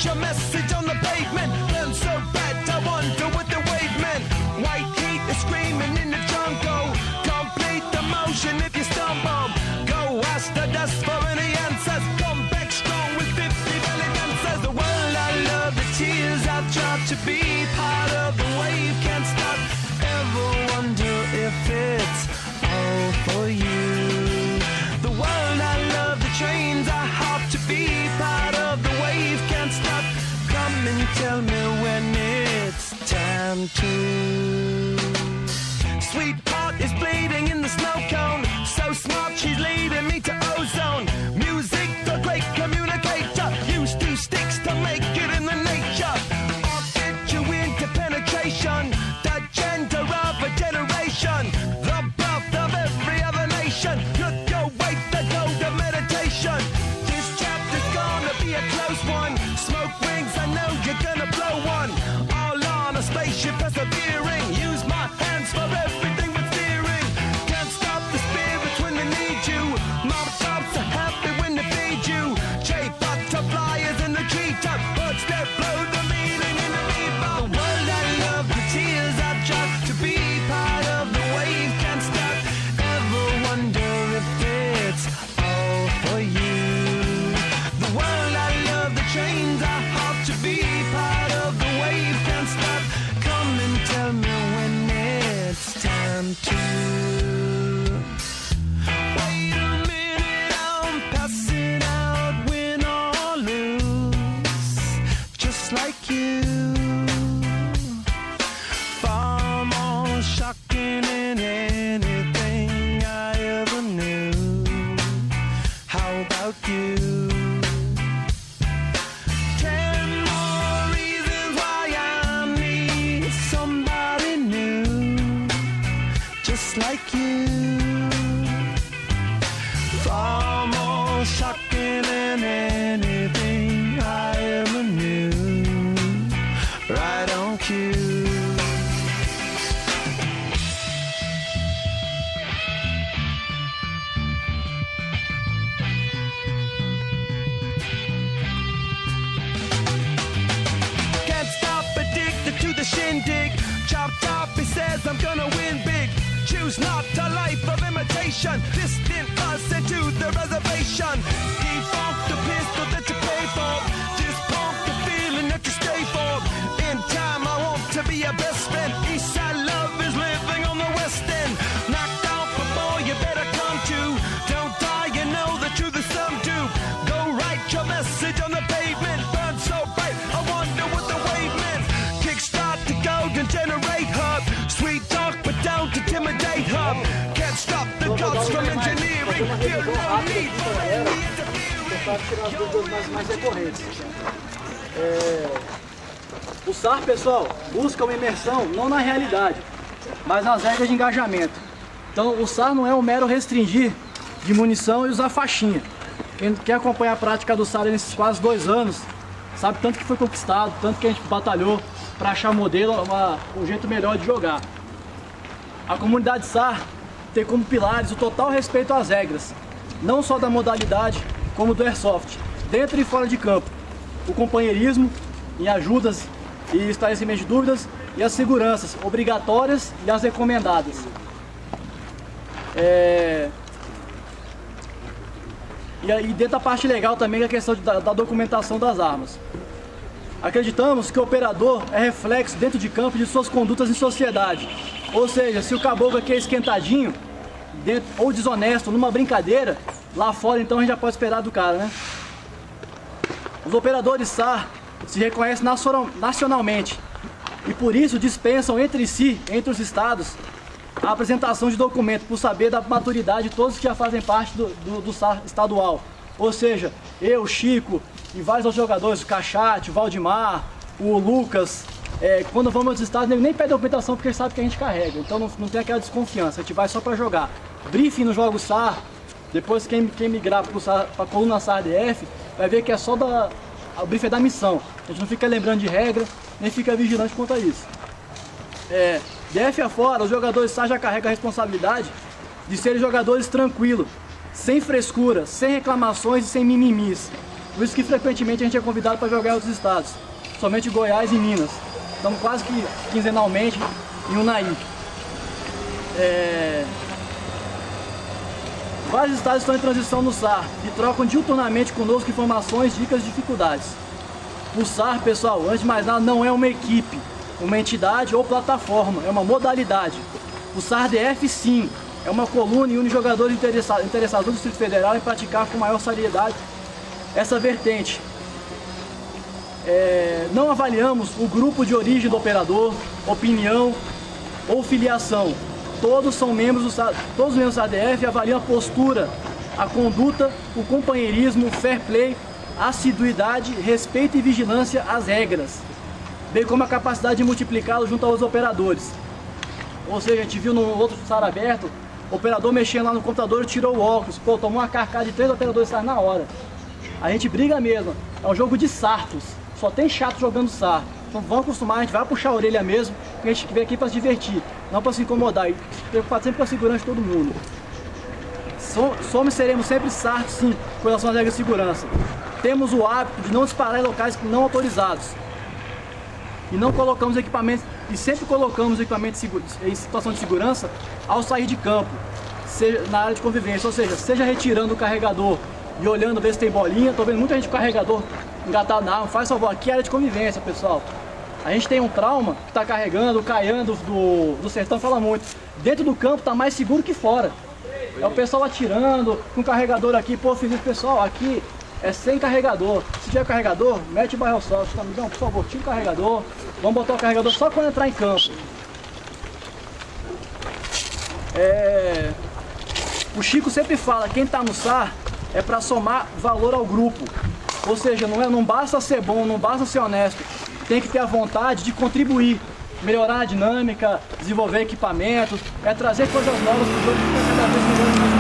write your message on the pavement. Burn so bad, I wonder what the wave meant. White heat is screaming in the jungle. Complete the motion if you stumble. Go ask the dust for any answers. Come back strong with 50 belly dancers. The world I love, the tears I've dropped to be part of the wave. Can't stop. Ever wonder if it's all for you? The world I love, the trains I hop to be part of the wave. Can't stop. Come and tell me when it's time to. Sweetheart is bleeding in the snow cone. So smart, she's leading me to ozone. Music, the great communicator. Use two sticks to make it in the nature. I'll get you into penetration. The gender of a generation. The birth of every other nation. Look your way, the goal of meditation. This chapter's gonna be a close one. Smoke rings, I know you're gonna blow one. All on a spaceship persevering. Use my hands for everything but steering. Can't stop the spirits when they need you. Mob tops are happy when they feed you. J butterflies in the treetop. Birds that blow the meaning in the bebop. The world I love, the tears I've dropped to be part of the wave. Can't stop. Ever wonder if it's all for you? The world I love, the trains I hop to be part of the wave. Can't stop. Come and tell me when it's time to. Wait a minute, I'm passing out, win or lose, just like you. Far more shocking than anything I ever knew. How about you? 10 more reasons why I need somebody new, just like you. Far more shocking than anything I ever knew. Right on cue. Can't stop, addicted to the shindig. Chopped off, he says I'm gonna win big. Choose not a life of imitation. Distant us into the reservation. Default the pistol that you pay for. Dispunk the feeling that you stay for. In time I want to be your best friend. Eastside love is living on the west end. Knocked out before you better come to. Don't die, you know the truth is some do. Go write your message on the pavement. Burn so bright, I wonder what the wave meant. Kickstart the golden generate hub. Sweet talk, but don't intimidate hub. Can't stop the gods from engineering. Feel no need for any Tentar tirar as dúvidas mais recorrentes. O SAR, pessoal, busca uma imersão não na realidade, mas nas regras de engajamento. Então, o SAR não é um mero restringir de munição e usar faixinha. Quem acompanha a prática do SAR nesses quase 2 anos, sabe tanto que foi conquistado, tanto que a gente batalhou para achar modelo, um jeito melhor de jogar. A comunidade SAR tem como pilares o total respeito às regras, não só da modalidade, como do Airsoft, dentro e fora de campo. O companheirismo em ajudas e esclarecimento de dúvidas e as seguranças obrigatórias e as recomendadas. E aí dentro da parte legal também é a questão da documentação das armas. Acreditamos que o operador é reflexo dentro de campo de suas condutas em sociedade. Ou seja, se o caboclo aqui é esquentadinho ou desonesto numa brincadeira, lá fora então a gente já pode esperar do cara, né? Os operadores SAR se reconhecem nacionalmente e por isso dispensam entre si, entre os estados, a apresentação de documento por saber da maturidade de todos que já fazem parte do SAR estadual. Ou seja, eu, Chico e vários outros jogadores, o Cachate, o Valdemar, o Lucas, quando vamos aos estados nem pede documentação porque sabe que a gente carrega, então não tem aquela desconfiança, a gente vai só para jogar. Briefing nos jogos SAR, depois quem migrar para a coluna SAR-DF vai ver que é só o briefing é da missão, a gente não fica lembrando de regra, nem fica vigilante quanto a isso. DF afora, os jogadores SAR já carregam a responsabilidade de serem jogadores tranquilos, sem frescura, sem reclamações e sem mimimis. Por isso que frequentemente a gente é convidado para jogar em outros estados, somente Goiás e Minas. Estamos quase que quinzenalmente em Unai. Vários estados estão em transição no SAR e trocam diuturnamente conosco informações, dicas e dificuldades. O SAR, pessoal, antes de mais nada, não é uma equipe, uma entidade ou plataforma, é uma modalidade. O SAR-DF, sim, é uma coluna e une jogadores interessados do Distrito Federal em praticar com maior seriedade essa vertente. Não avaliamos o grupo de origem do operador, opinião ou filiação. Todos são membros do SAR-DF e avaliam a postura, a conduta, o companheirismo, o fair play, assiduidade, respeito e vigilância às regras, bem como a capacidade de multiplicá-lo junto aos operadores. Ou seja, a gente viu no outro SAR aberto, o operador mexendo lá no computador e tirou o óculos, pô, tomou uma carcada de 3 operadores SAR na hora. A gente briga mesmo, é um jogo de sartos, só tem chato jogando SAR. Então vamos acostumar, a gente vai puxar a orelha mesmo, porque a gente veio aqui para se divertir, não para se incomodar, e preocupado sempre com a segurança de todo mundo. Seremos sempre sartos, sim, com relação às regras de segurança. Temos o hábito de não disparar em locais não autorizados. E não colocamos equipamentos, e sempre colocamos equipamentos em situação de segurança ao sair de campo, seja na área de convivência, ou seja retirando o carregador e olhando ver se tem bolinha. Tô vendo muita gente com carregador engatado na arma, faz favor, aqui é área de convivência, pessoal. A gente tem um trauma que tá carregando, o Caian do Sertão fala muito, dentro do campo tá mais seguro que fora. É o pessoal atirando, com o carregador aqui, pô, fiz isso, pessoal, aqui é sem carregador. Se tiver carregador, mete o barril só. Amigão, por favor, tira o carregador. Vamos botar o carregador só quando entrar em campo. O Chico sempre fala, quem tá no SAR é para somar valor ao grupo. Ou seja, não basta ser bom, não basta ser honesto. Tem que ter a vontade de contribuir, melhorar a dinâmica, desenvolver equipamentos, trazer coisas novas para o jogo ficar cada vez melhor.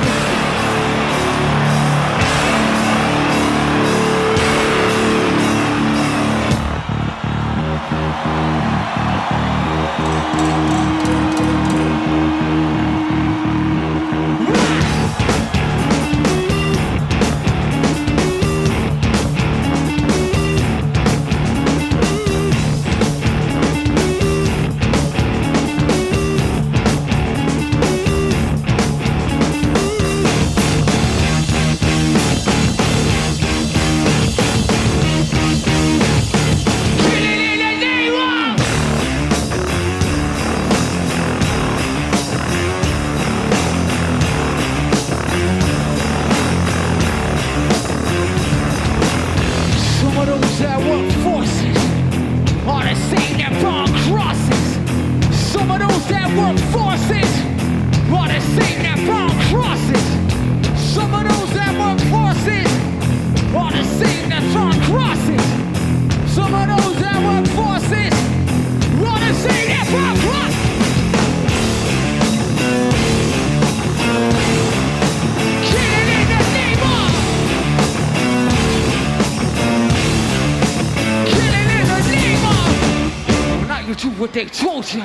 What they told you.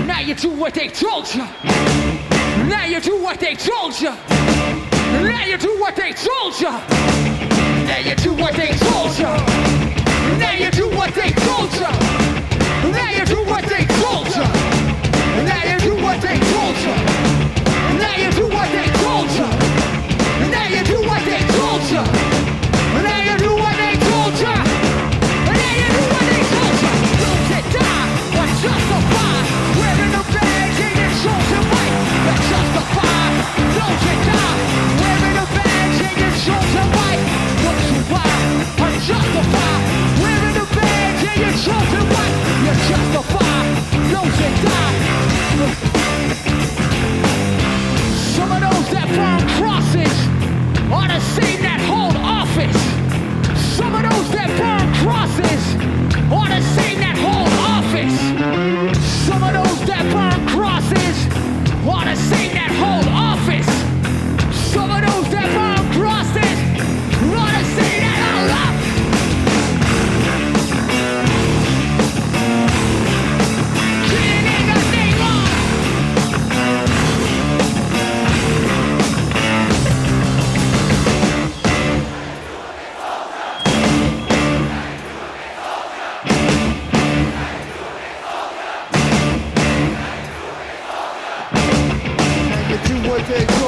Now you do what they told you. Now you do what they told you. Now you do what they told you. Now you do what they told you. Now you do what they told you. Now you do what they told you. Now you do what they told you. Now you do what they told you. Now you do what they told you. Now you do what they told you. Justify, wearing a badge and your chosen right. Justify, don't you die, wearing a badge and your chosen right. Don't you lie, unjustified. they told